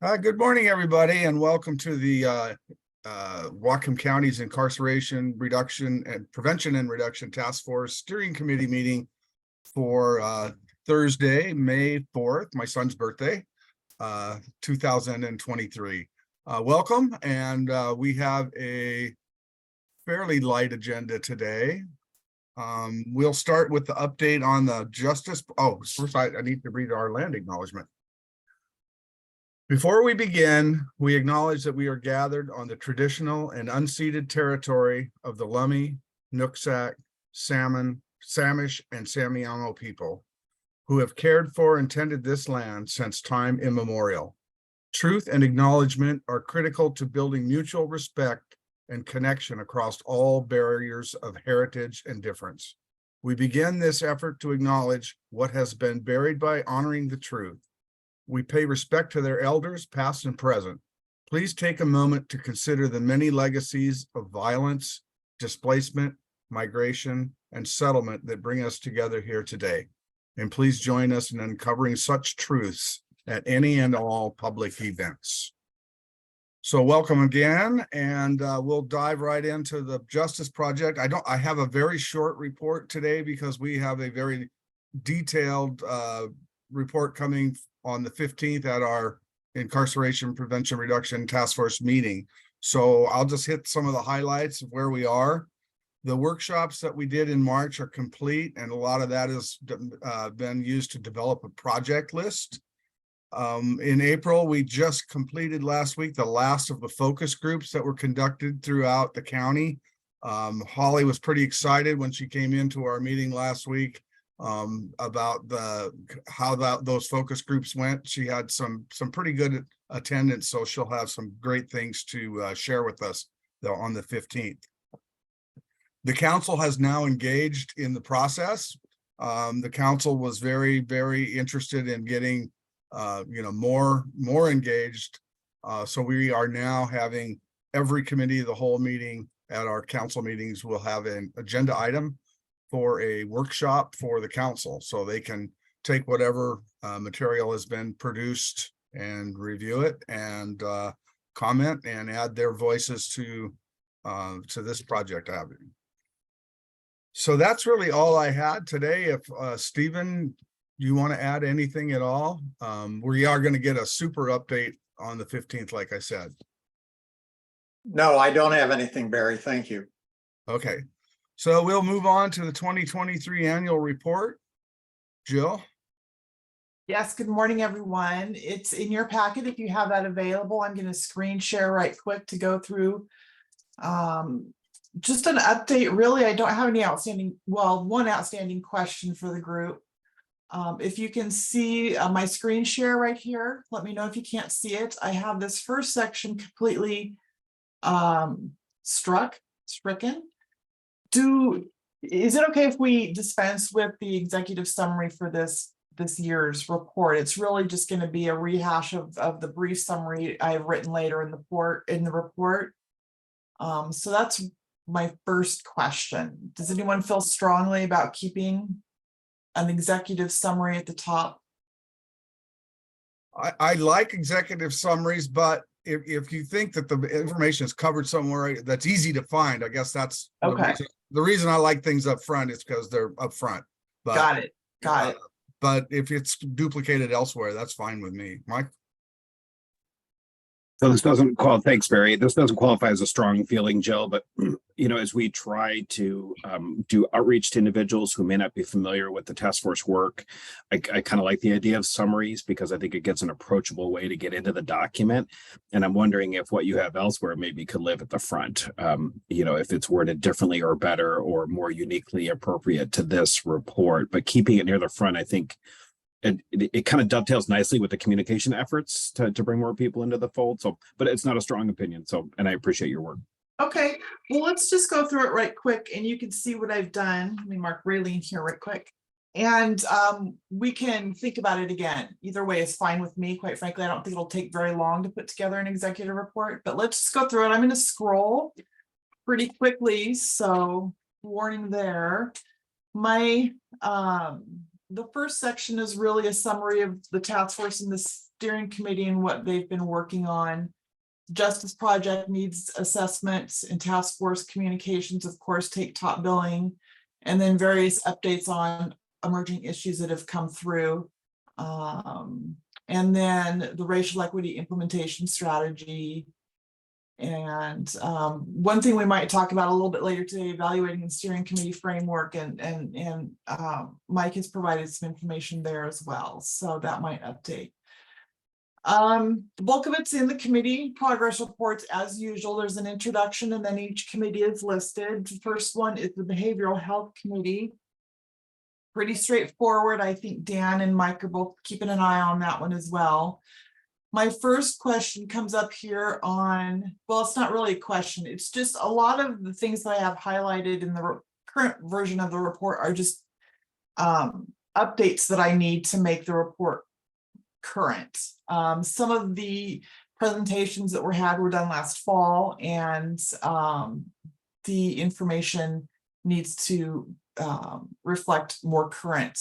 Good morning, everybody, and welcome to the Whatcom County's Incarceration Reduction and Prevention and Reduction Task Force Steering Committee meeting for Thursday, May 4th, my son's birthday, 2023. Welcome, and we have a fairly light agenda today. We'll start with the update on the justice. Oh, first I need to read our land acknowledgement. Before we begin, we acknowledge that we are gathered on the traditional and unceded territory of the Lummi, Nooksack, Samish, and Samiamo people, who have cared for and tended this land since time immemorial. Truth and acknowledgement are critical to building mutual respect and connection across all barriers of heritage and difference. We begin this effort to acknowledge what has been buried by honoring the truth. We pay respect to their elders, past and present. Please take a moment to consider the many legacies of violence, displacement, migration, and settlement that bring us together here today. And please join us in uncovering such truths at any and all public events. So welcome again, and we'll dive right into the Justice Project. I have a very short report today because we have a very detailed report coming on the 15th at our Incarceration Prevention Reduction Task Force meeting. So I'll just hit some of the highlights of where we are. The workshops that we did in March are complete, and a lot of that has been used to develop a project list. In April, we just completed last week the last of the focus groups that were conducted throughout the county. Holly was pretty excited when she came into our meeting last week about how those focus groups went. She had some pretty good attendance, so she'll have some great things to share with us on the 15th. The council has now engaged in the process. The council was very, very interested in getting more engaged. So we are now having every committee of the whole meeting at our council meetings will have an agenda item for a workshop for the council, so they can take whatever material has been produced and review it and comment and add their voices to this project happening. So that's really all I had today. If Stephen, you want to add anything at all? We are going to get a super update on the 15th, like I said. No, I don't have anything, Barry. Thank you. Okay. So we'll move on to the 2023 annual report. Jill? Yes, good morning, everyone. It's in your packet if you have that available. I'm going to screen share right quick to go through just an update. Really, I don't have any one outstanding question for the group. If you can see my screen share right here, let me know if you can't see it. I have this first section completely stricken. Is it okay if we dispense with the executive summary for this year's report? It's really just going to be a rehash of the brief summary I've written later in the report. So that's my first question. Does anyone feel strongly about keeping an executive summary at the top? I like executive summaries, but if you think that the information is covered somewhere that's easy to find, I guess that's okay. The reason I like things up front is because they're up front. But, got it. But if it's duplicated elsewhere, that's fine with me. Mike? So this doesn't qualify, thanks, Barry. This doesn't qualify as a strong feeling, Jill, but as we try to do outreach to individuals who may not be familiar with the task force work, I kind of like the idea of summaries because I think it gets an approachable way to get into the document. And I'm wondering if what you have elsewhere maybe could live at the front, if it's worded differently or better or more uniquely appropriate to this report, but keeping it near the front, I think, and it kind of dovetails nicely with the communication efforts to bring more people into the fold. So, but it's not a strong opinion. So, and I appreciate your work. Okay, well, let's just go through it right quick and you can see what I've done. Let me mark Raylene here right quick. And we can think about it again. Either way is fine with me. Quite frankly, I don't think it'll take very long to put together an executive report, but let's just go through it. I'm going to scroll pretty quickly. So warning there. My the first section is really a summary of the task force and the steering committee and what they've been working on. Justice Project needs assessments and task force communications, of course, take top billing, and then various updates on emerging issues that have come through. And then the racial equity implementation strategy. And one thing we might talk about a little bit later today, evaluating the steering committee framework, and Mike has provided some information there as well. So that might update. The bulk of it's in the committee progress reports as usual. There's an introduction and then each committee is listed. The first one is the Behavioral Health Committee. Pretty straightforward. I think Dan and Mike are both keeping an eye on that one as well. My first question comes up here on, well, it's not really a question. It's just a lot of the things that I have highlighted in the current version of the report are just updates that I need to make the report current. Some of the presentations that were done last fall, and the information needs to reflect more current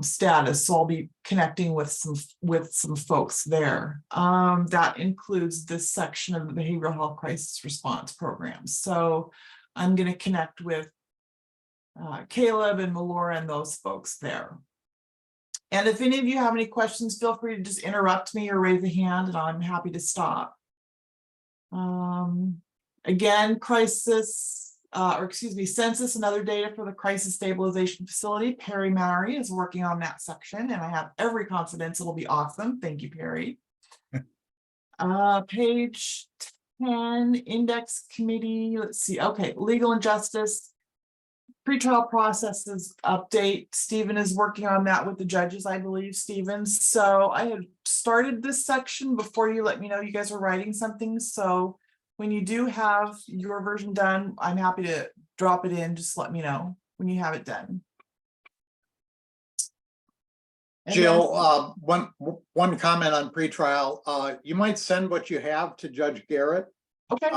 status. So I'll be connecting with some folks there. That includes this section of the behavioral health crisis response program. So I'm going to connect with Caleb and Melora and those folks there. And if any of you have any questions, feel free to just interrupt me or raise a hand and I'm happy to stop. Again, census and other data for the crisis stabilization facility. Perry Mary is working on that section and I have every confidence it'll be awesome. Thank you, Perry. Page 10, index committee. Let's see. Okay, legal and justice. Pretrial processes update. Stephen is working on that with the judges, I believe, Stephen. So I had started this section before you let me know you guys were writing something. So when you do have your version done, I'm happy to drop it in. Just let me know when you have it done. And Jill, one comment on pretrial. You might send what you have to Judge Garrett. okay.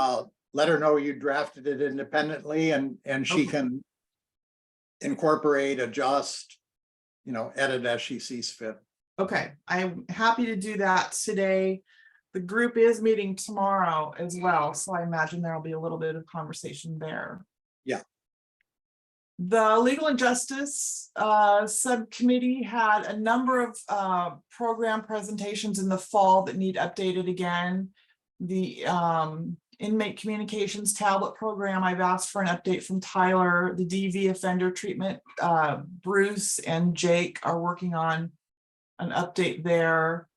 Let her know you drafted it independently, and she can incorporate, adjust, edit as she sees fit. Okay, I'm happy to do that today. The group is meeting tomorrow as well, so I imagine there'll be a little bit of conversation there. Yeah. The Legal and Justice subcommittee had a number of program presentations in the fall that need updated again. The inmate communications tablet program, I've asked for an update from Tyler. The DV offender treatment, Bruce and Jake are working on an update there.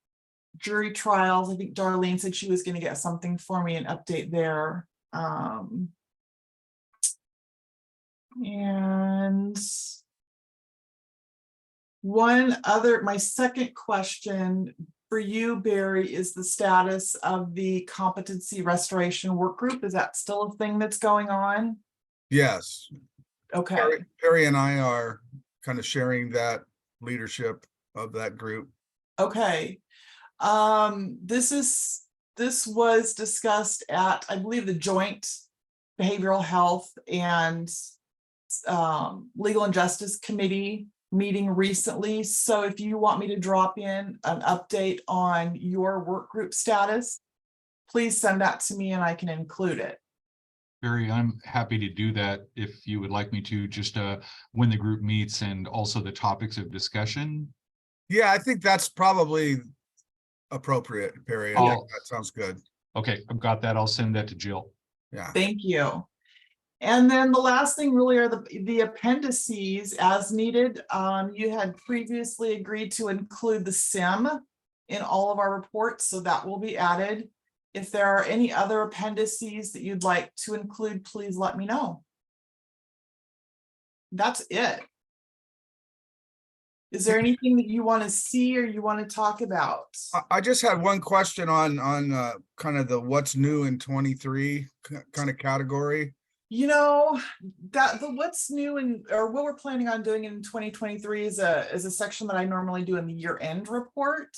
Jury trials, I think Darlene said she was going to get something for me, an update there. And my second question for you, Barry, is the status of the competency restoration work group. Is that still a thing that's going on? Yes. Okay. Perry and I are kind of sharing that leadership of that group. Okay. This was discussed at, I believe, the joint behavioral health and legal and justice committee meeting recently. So if you want me to drop in an update on your work group status, please send that to me and I can include it. Barry, I'm happy to do that if you would like me to, just when the group meets and also the topics of discussion. Yeah, I think that's probably appropriate, Perry. I think that sounds good. Okay, I've got that. I'll send that to Jill. Yeah. Thank you. And then the last thing really are the appendices as needed. You had previously agreed to include the SIM in all of our reports, so that will be added. If there are any other appendices that you'd like to include, please let me know. That's it. Is there anything that you want to see or you want to talk about? I just had one question on kind of the what's new in 23 kind of category. That the what's new or what we're planning on doing in 2023 is a section that I normally do in the year-end report.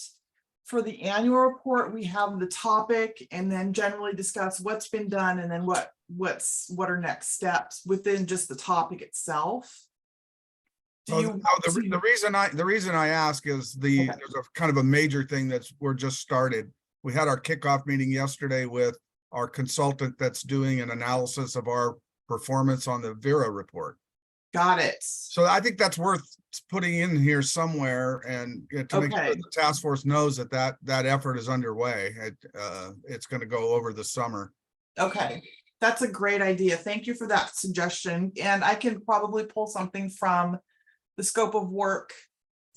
For the annual report, we have the topic and then generally discuss what's been done and then what are next steps within just the topic itself. Do Well, you? no, the reason I ask is Okay. there's a kind of a major thing we're just started. We had our kickoff meeting yesterday with our consultant that's doing an analysis of our performance on the Vera report. Got it. So I think that's worth putting in here somewhere and to make sure Okay. the task force knows that effort is underway. It's going to go over the summer. Okay, that's a great idea. Thank you for that suggestion. And I can probably pull something from the scope of work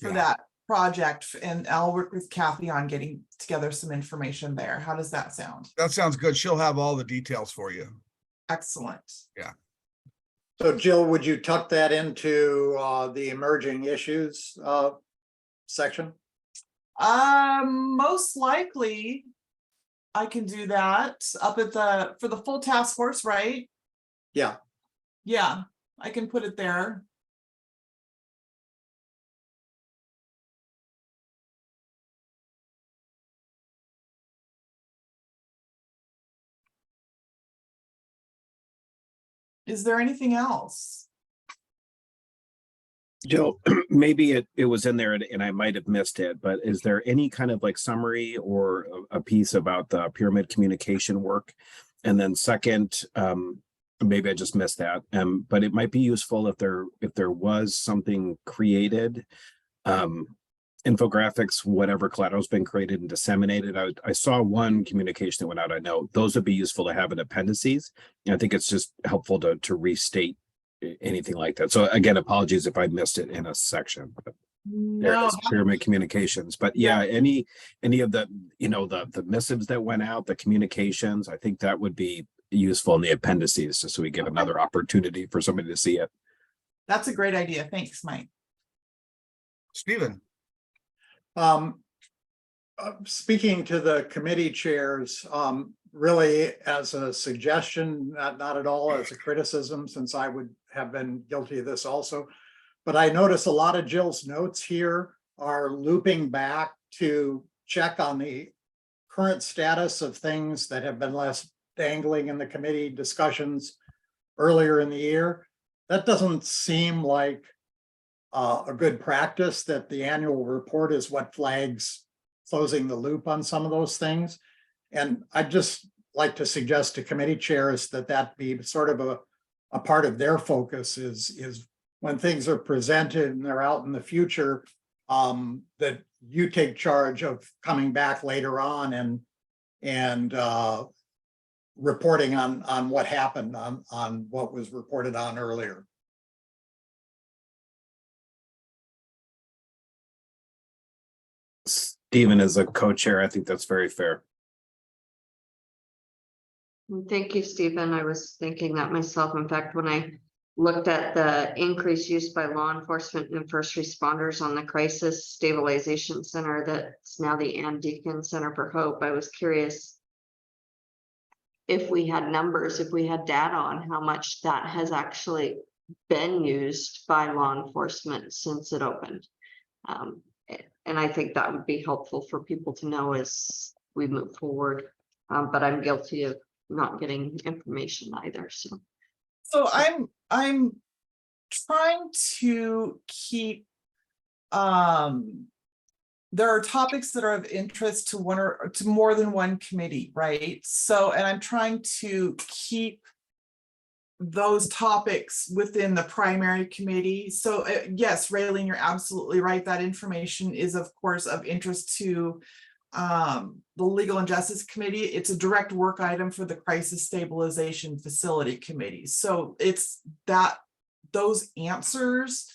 for Yeah. that project, and I'll work with Kathy on getting together some information there. How does that sound? That sounds good. She'll have all the details for you. Excellent. So Jill, would you tuck that into the emerging issues section? Most likely I can do that up at for the full task force, right? Yeah. Yeah, I can put it there. Is there anything else? Jill, maybe it was in there and I might have missed it, but is there any kind of like summary or a piece about the pyramid communication work? And then second, maybe I just missed that, but it might be useful if there was something created, infographics, whatever collateral's been created and disseminated. I saw one communication that went out. I know those would be useful to have in appendices. I think it's just helpful to restate anything like that. So again, apologies if I missed it in a section. But there it No, is, pyramid communications. But yeah, any of the, the missives that went out, the communications, I think that would be useful in the appendices, just so we give another opportunity for somebody to see it. that's a great idea. Thanks, Mike. Stephen. Speaking to the committee chairs, really as a suggestion, not at all as a criticism, since I would have been guilty of this also. But I notice a lot of Jill's notes here are looping back to check on the current status of things that have been left dangling in the committee discussions earlier in the year. That doesn't seem like a good practice, that the annual report is what flags closing the loop on some of those things. And I'd just like to suggest to committee chairs that be sort of a part of their focus is when things are presented and they're out in the future, that you take charge of coming back later on and reporting on what happened on what was reported on earlier. Stephen, as a co-chair, I think that's very fair. Thank you, Stephen. I was thinking that myself. In fact, when I looked at the increase used by law enforcement and first responders on the Crisis Stabilization Center, that's now the Ann Deacon Center for Hope, I was curious if we had numbers, if we had data on how much that has actually been used by law enforcement since it opened. And I think that would be helpful for people to know as we move forward. But I'm guilty of not getting information either. So I'm trying to keep, there are topics that are of interest to one or to more than one committee, right? So, and I'm trying to keep those topics within the primary committee. So yes, Raylene, you're absolutely right. That information is of course of interest to the Legal and Justice Committee. It's a direct work item for the Crisis Stabilization Facility Committee. So it's that those answers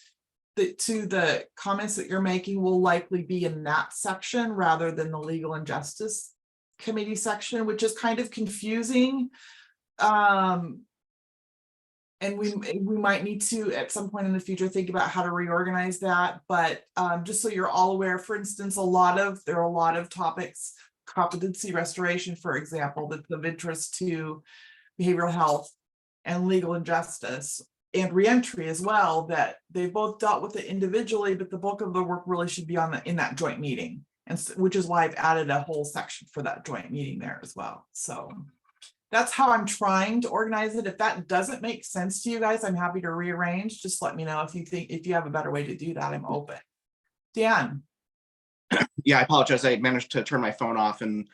that to the comments that you're making will likely be in that section rather than the Legal and Justice Committee section, which is kind of confusing. And we might need to at some point in the future think about how to reorganize that. But just so you're all aware, for instance, there are a lot of topics, competency restoration, for example, that's of interest to behavioral health and legal and justice and reentry as well, that they've both dealt with it individually, but the bulk of the work really should be in that joint meeting. And which is why I've added a whole section for that joint meeting there as well. So That's how I'm trying to organize it. If that doesn't make sense to you guys, I'm happy to rearrange. Just let me know if you have a better way to do that, I'm open. Dan, Yeah, I apologize. I managed to turn my phone off and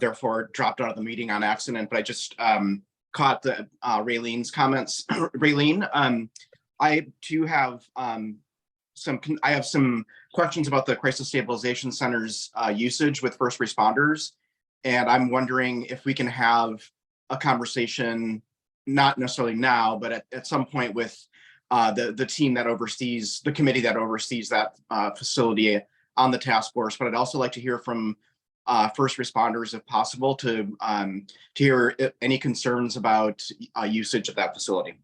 therefore dropped out of the meeting on accident, but I just caught the Raylene's comments. Raylene, I do have some questions about the Crisis Stabilization Center's usage with first responders. And I'm wondering if we can have a conversation, not necessarily now, but at some point with the team that oversees, the committee that oversees that facility on the task force. But I'd also like to hear from first responders if possible to hear any concerns about usage of that facility.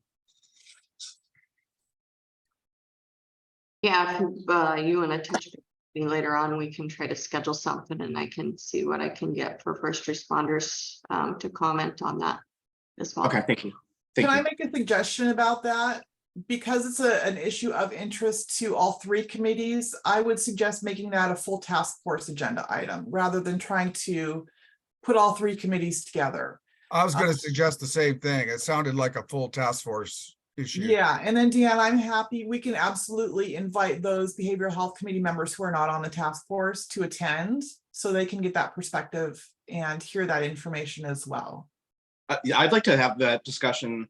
Yeah, if you want to touch me later on, we can try to schedule something and I can see what I can get for first responders to comment on that as well. Okay, thank you. can Thank I you. make a suggestion about that? Because it's an issue of interest to all three committees, I would suggest making that a full task force agenda item rather than trying to put all three committees together. I was gonna suggest the same thing. It sounded like a full task force issue. Yeah, and then Deanna, I'm happy, we can absolutely invite those behavioral health committee members who are not on the task force to attend, so they can get that perspective and hear that information as well. Yeah, I'd like to have that discussion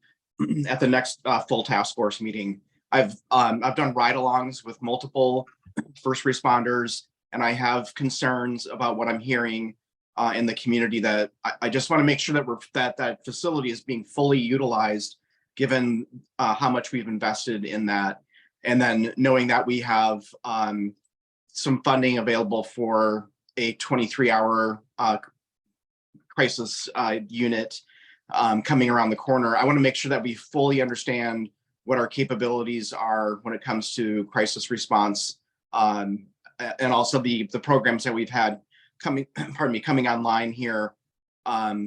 at the next full task force meeting. I've done ride-alongs with multiple first responders, and I have concerns about what I'm hearing in the community. That I just want to make sure that that facility is being fully utilized, given how much we've invested in that, and then knowing that we have some funding available for a 23-hour crisis unit coming around the corner. I want to make sure that we fully understand what our capabilities are when it comes to crisis response, and also the programs that we've had coming online here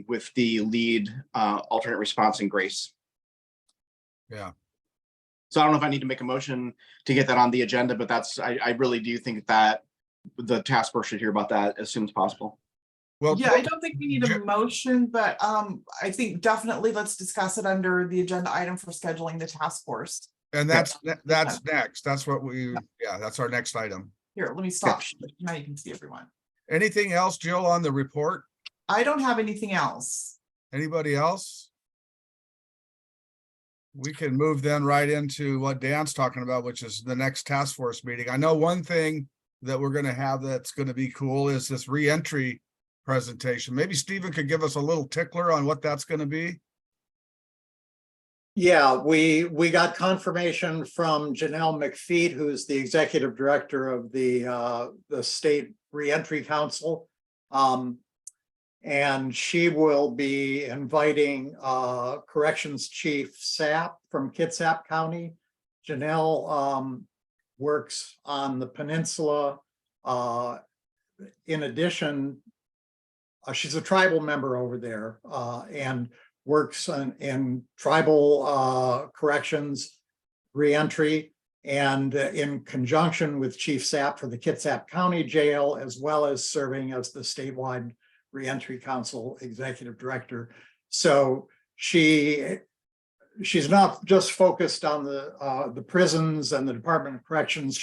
with the lead alternate response and GRACE. Yeah. So I don't know if I need to make a motion to get that on the agenda, but I really do think that the task force should hear about that as soon as possible. Well, Yeah, I don't think we need a motion, but I think definitely let's discuss it under the agenda item for scheduling the task force. and that's next. That's what that's our next item. Here, let me stop. Now you can see everyone. Anything else, Jill, on the report? I don't have anything else. Anybody else? We can move then right into what Dan's talking about, which is the next task force meeting. I know one thing that we're going to have that's going to be cool is this reentry presentation. Maybe Stephen could give us a little tickler on what that's going to be. Yeah, we got confirmation from Janelle McFeet, who's the executive director of the State Reentry Council. And she will be inviting Corrections Chief Sapp from Kitsap County. Janelle works on the peninsula. In addition, she's a tribal member over there and works in tribal corrections, reentry, and in conjunction with Chief Sapp for the Kitsap County Jail, as well as serving as the statewide Reentry Council Executive Director. So she's not just focused on the prisons and the Department of Corrections.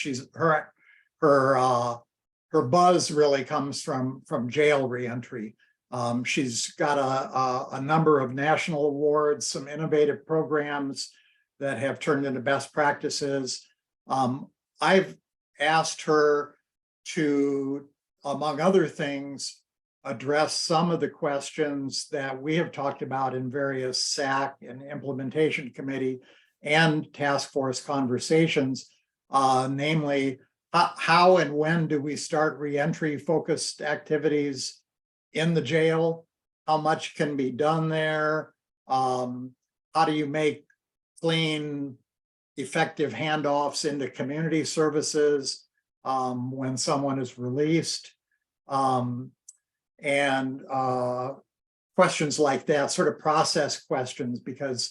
Her buzz really comes from jail reentry. She's got a number of national awards, some innovative programs that have turned into best practices. I've asked her to, among other things, address some of the questions that we have talked about in various SAC and implementation committee and task force conversations, namely, how and when do we start reentry focused activities in the jail? How much can be done there? How do you make clean, effective handoffs into community services when someone is released? And questions like that, sort of process questions, because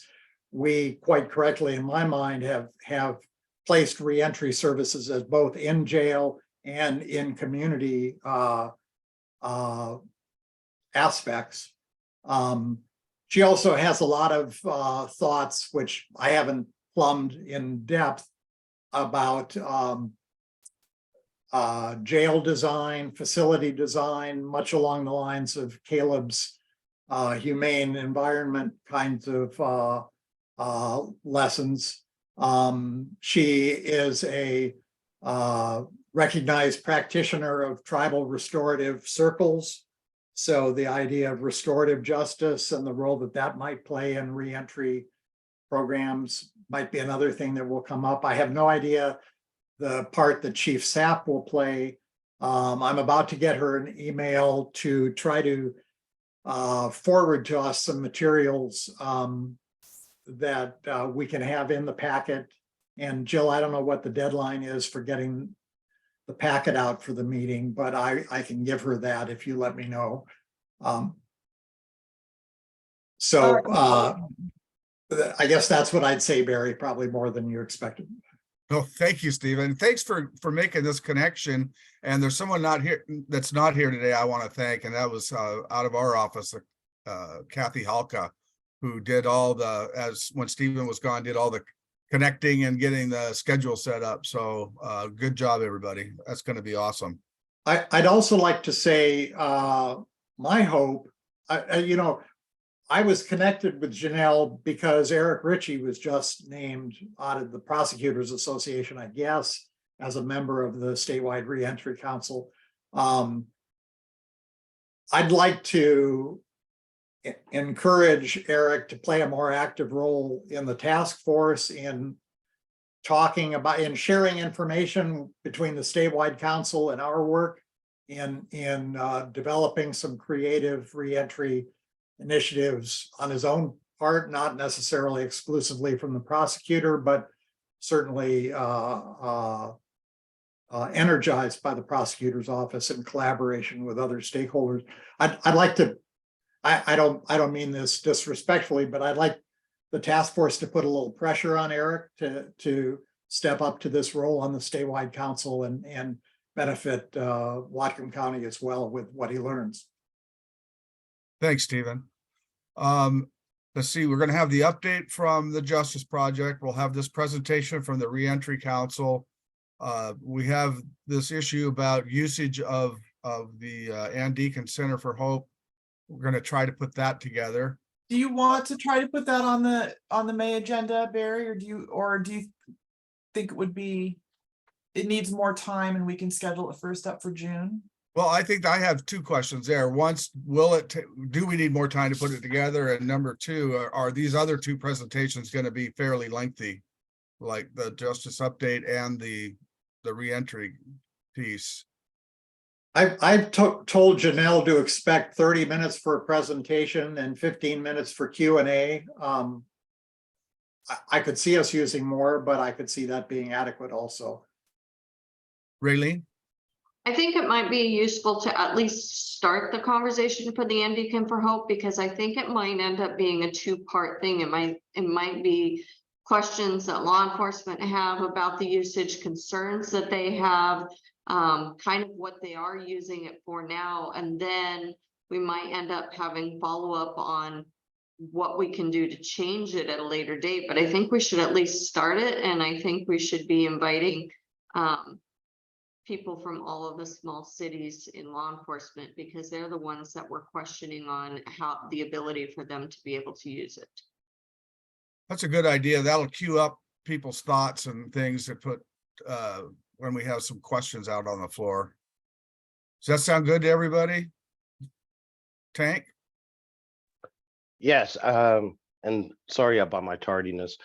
we quite correctly, in my mind, have placed reentry services as both in jail and in community aspects. She also has a lot of thoughts, which I haven't plumbed in depth, about jail design, facility design, much along the lines of Caleb's humane environment kinds of lessons. She is a recognized practitioner of tribal restorative circles. So the idea of restorative justice and the role that that might play in reentry programs might be another thing that will come up. I have no idea the part that Chief Sapp will play. I'm about to get her an email to try to forward to us some materials that we can have in the packet. And Jill, I don't know what the deadline is for getting the packet out for the meeting, but I can give her that if you let me know. I guess that's what I'd say, Barry, probably more than you expected. Oh, thank you, Stephen. Thanks for making this connection. And there's someone that's not here today I want to thank, and that was out of our office, Kathy Halka, who did all when Stephen was gone, did all the connecting and getting the schedule set up. So good job, everybody. That's going to be awesome. I'd also like to say my hope, I was connected with Janelle because Eric Ritchie was just named out of the Prosecutors Association, I guess, as a member of the statewide reentry council. I'd like to encourage Eric to play a more active role in the task force in talking about and sharing information between the statewide council and our work in developing some creative reentry initiatives on his own part, not necessarily exclusively from the prosecutor, but certainly energized by the prosecutor's office in collaboration with other stakeholders. I'd like to, I don't mean this disrespectfully, but I'd like the task force to put a little pressure on Eric to step up to this role on the statewide council and benefit Whatcom County as well with what he learns. Thanks, Stephen. Let's see, we're going to have the update from the Justice Project. We'll have this presentation from the Reentry Council. We have this issue about usage of the Ann Deacon Center for Hope. We're going to try to put that together. Do you want to try to put that on the May agenda, Barry, or do you think it needs more time and we can schedule it first up for June? Well, I think I have two questions there. Once, do we need more time to put it together? And number two, are these other two presentations going to be fairly lengthy, like the Justice Update and the reentry piece? I've told Janelle to expect 30 minutes for a presentation and 15 minutes for Q&A. I could see us using more, but I could see that being adequate also. Raylene? I think it might be useful to at least start the conversation for the Ann Deacon for Hope, because I think it might end up being a two-part thing. It might be questions that law enforcement have about the usage, concerns that they have, kind of what they are using it for now, and then we might end up having follow-up on what we can do to change it at a later date. But I think we should at least start it, and I think we should be inviting people from all of the small cities in law enforcement, because they're the ones that we're questioning on how the ability for them to be able to use it. That's a good idea. That'll queue up people's thoughts and things to put when we have some questions out on the floor. Does that sound good to everybody? Tank? Yes, and sorry about my tardiness.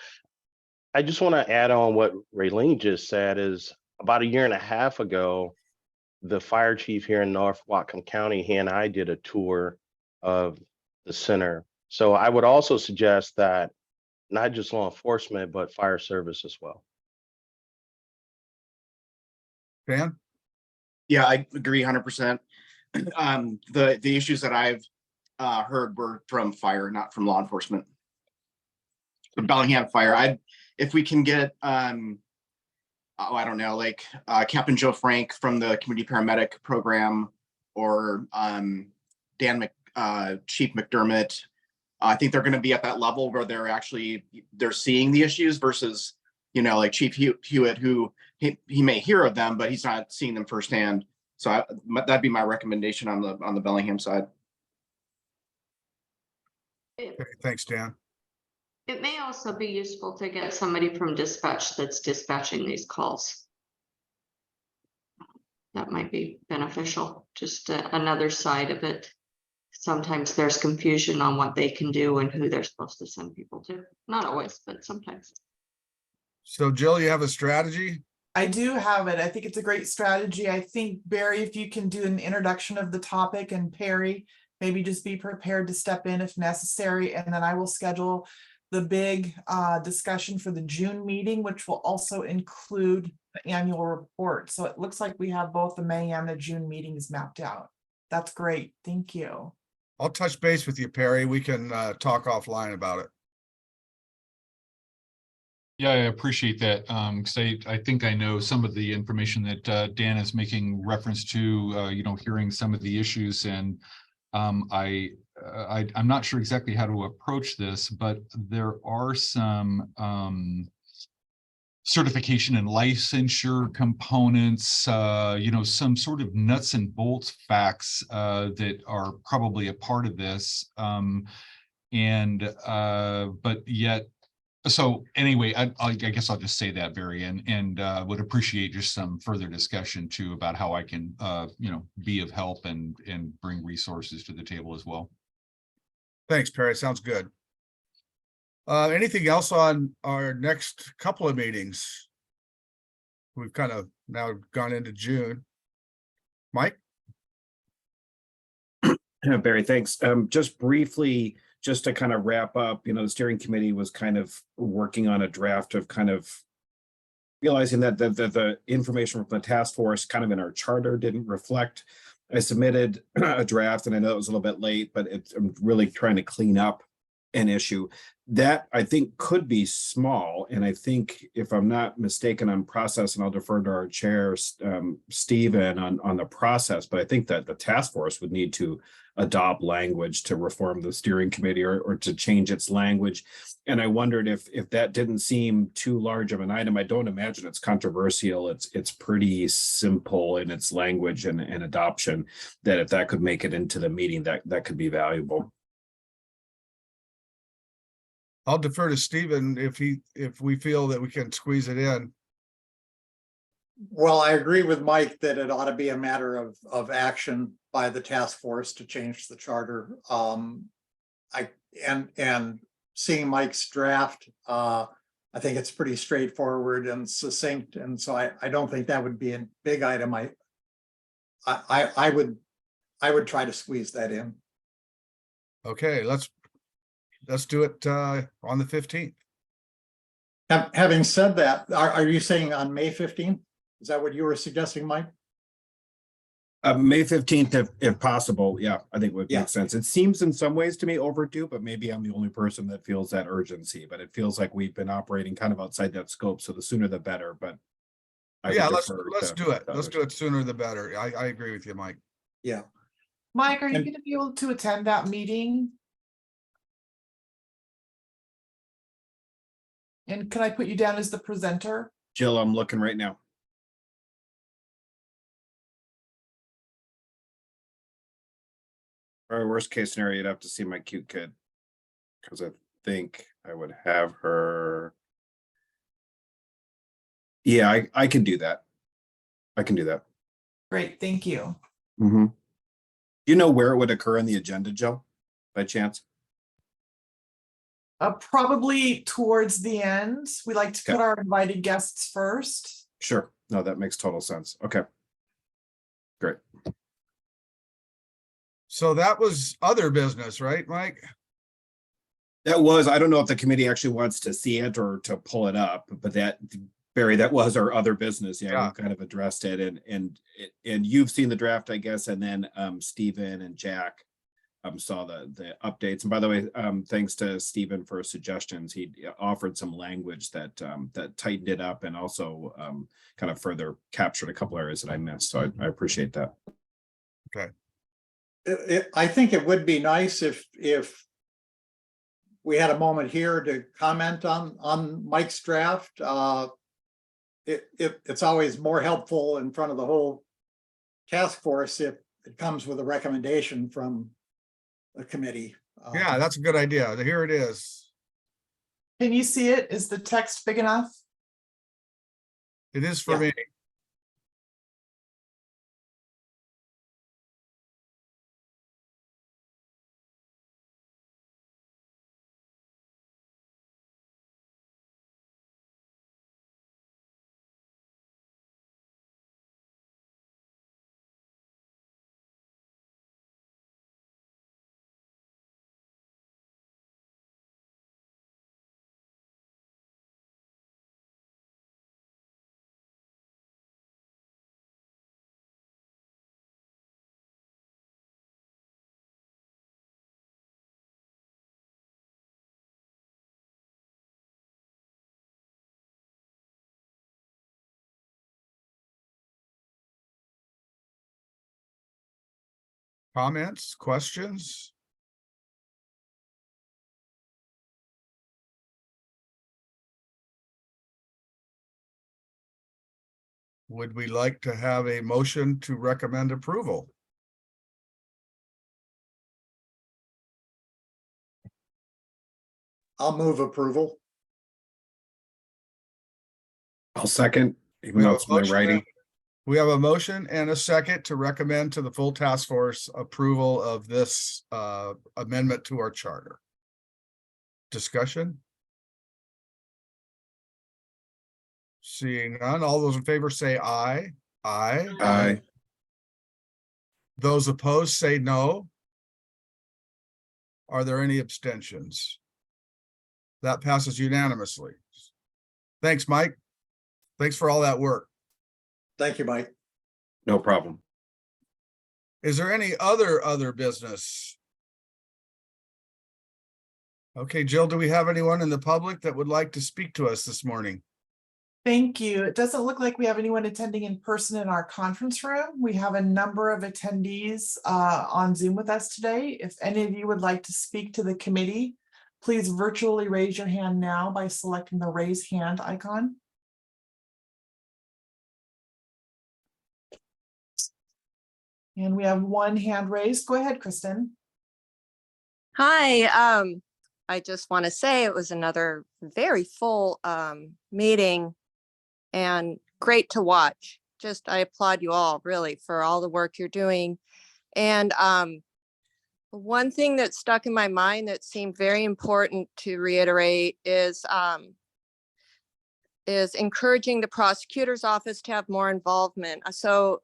I just want to add on what Raylene just said is about 1.5 years ago, the fire chief here in North Whatcom County, he and I did a tour of the center. So I would also suggest that not just law enforcement, but fire service as well. Dan? Yeah, I agree 100%. The issues that I've heard were from fire, not from law enforcement. Bellingham Fire. If we can get I don't know, like Captain Joe Frank from the community paramedic program, or Chief McDermott I think they're going to be at that level where they're seeing the issues versus, like Chief Hewitt, who he may hear of them, but he's not seeing them firsthand. So that'd be my recommendation on the Bellingham side. Okay, thanks, Dan. It may also be useful to get somebody from dispatch that's dispatching these calls. That might be beneficial, just another side of it. Sometimes there's confusion on what they can do and who they're supposed to send people to. Not always, but sometimes. So Jill, you have a strategy? I do have it. I think it's a great strategy. I think, Barry, if you can do an introduction of the topic, and Perry, maybe just be prepared to step in if necessary, and then I will schedule the big discussion for the June meeting, which will also include the annual report. So it looks like we have both the May and the June meetings mapped out. That's great. Thank you. I'll touch base with you, Perry. We can talk offline about it. Yeah, I appreciate that. Because I think I know some of the information that Dan is making reference to, hearing some of the issues, and I'm not sure exactly how to approach this, but there are some certification and licensure components, some sort of nuts and bolts facts that are probably a part of this. But yet, so anyway, I guess I'll just say that, Barry, and would appreciate just some further discussion too about how I can, be of help and bring resources to the table as well. Thanks, Perry. Sounds good. Anything else on our next couple of meetings? We've kind of now gone into June. Mike? Barry, thanks. Just briefly, just to kind of wrap up, the steering committee was kind of working on a draft of kind of realizing that the information from the task force kind of in our charter didn't reflect. I submitted a draft, and I know it was a little bit late, but I'm really trying to clean up an issue that I think could be small. And I think, if I'm not mistaken on process, and I'll defer to our chair, Stephen, on the process, but I think that the task force would need to adopt language to reform the steering committee or to change its language. And I wondered if that didn't seem too large of an item. I don't imagine it's controversial. It's pretty simple in its language and adoption, that if that could make it into the meeting, that could be valuable. I'll defer to Stephen if we feel that we can squeeze it in. Well, I agree with Mike that it ought to be a matter of action by the task force to change the charter. And seeing Mike's draft, I think it's pretty straightforward and succinct, and so I don't think that would be a big item. I would try to squeeze that in. Okay, let's do it on the 15th. Having said that, are you saying on May 15th? Is that what you were suggesting, Mike? May 15th, if possible. Yeah, I think would make sense. It seems in some ways to me overdue, but maybe I'm the only person that feels that urgency. But it feels like we've been operating kind of outside that scope, so the sooner the better. But yeah, let's do it. Let's do it sooner the better. I agree with you, Mike. Yeah. Mike, are you going to be able to attend that meeting? And can I put you down as the presenter? Jill, I'm looking right now. Or worst case scenario, you'd have to see my cute kid, because I think I would have her. Yeah, I can do that. I can do that. Great, thank you. Mm-hmm. You know where it would occur in the agenda, Jill, by chance? Probably towards the end. We like to put our invited guests first. Sure. No, that makes total sense. Okay. Great. So that was other business, right, Mike? That was, I don't know if the committee actually wants to see it or to pull it up, but that, Barry, that was our other business. Yeah, we kind of addressed it, and you've seen the draft, I guess, and then Stephen and Jack saw the updates. And by the way, thanks to Stephen for suggestions. He offered some language that tightened it up and also kind of further captured a couple areas that I missed. So I appreciate that. Okay. I think it would be nice if we had a moment here to comment on Mike's draft. It's always more helpful in front of the whole task force if it comes with a recommendation from a committee. Yeah, that's a good idea. Here it is. Can you see it? Is the text big enough? It is for Yeah. me. Comments, questions? Would we like to have a motion to recommend approval? I'll move approval. I'll second, even We though have it's a my motion writing. We have a motion and a second to recommend to the full task force approval of this amendment to our charter. Discussion? Seeing none, all those in favor say aye. Aye. Aye. Those opposed say no. Are there any abstentions? That passes unanimously. Thanks, Mike. Thanks for all that work. Thank you, Mike. No problem. Is there any other business? Okay, Jill, do we have anyone in the public that would like to speak to us this morning? Thank you. It doesn't look like we have anyone attending in person in our conference room. We have a number of attendees on Zoom with us today. If any of you would like to speak to the committee, please virtually raise your hand now by selecting the raise hand icon. And we have one hand raised. Go ahead, Kristen. Hi, I just want to say it was another very full meeting and great to watch. Just I applaud you all really for all the work you're doing. And one thing that stuck in my mind that seemed very important to reiterate is encouraging the prosecutor's office to have more involvement. So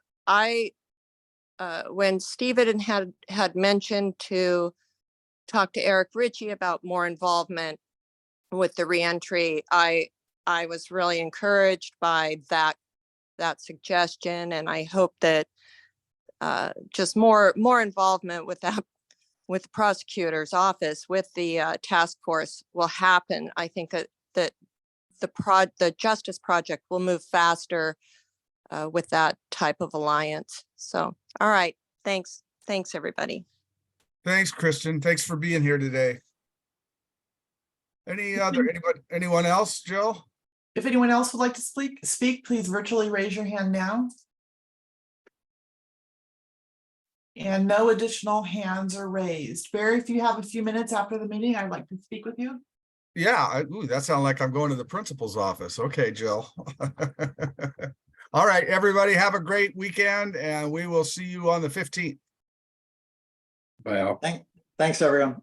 when Stephen had mentioned to talk to Eric Ritchie about more involvement with the reentry, I was really encouraged by that suggestion, and I hope that just more involvement with that, with the prosecutor's office, with the task force will happen. I think that the Justice Project will move faster with that type of alliance. So, all right, thanks, everybody. Thanks, Kristen. Thanks for being here today. Anyone else, Jill? If anyone else would like to speak, please virtually raise your hand now. And no additional hands are raised. Barry, if you have a few minutes after the meeting, I'd like to speak with you. Yeah, that sounds like I'm going to the principal's office. Okay, Jill. All right, everybody have a great weekend and we will see you on the 15th. Bye all. Thanks, everyone.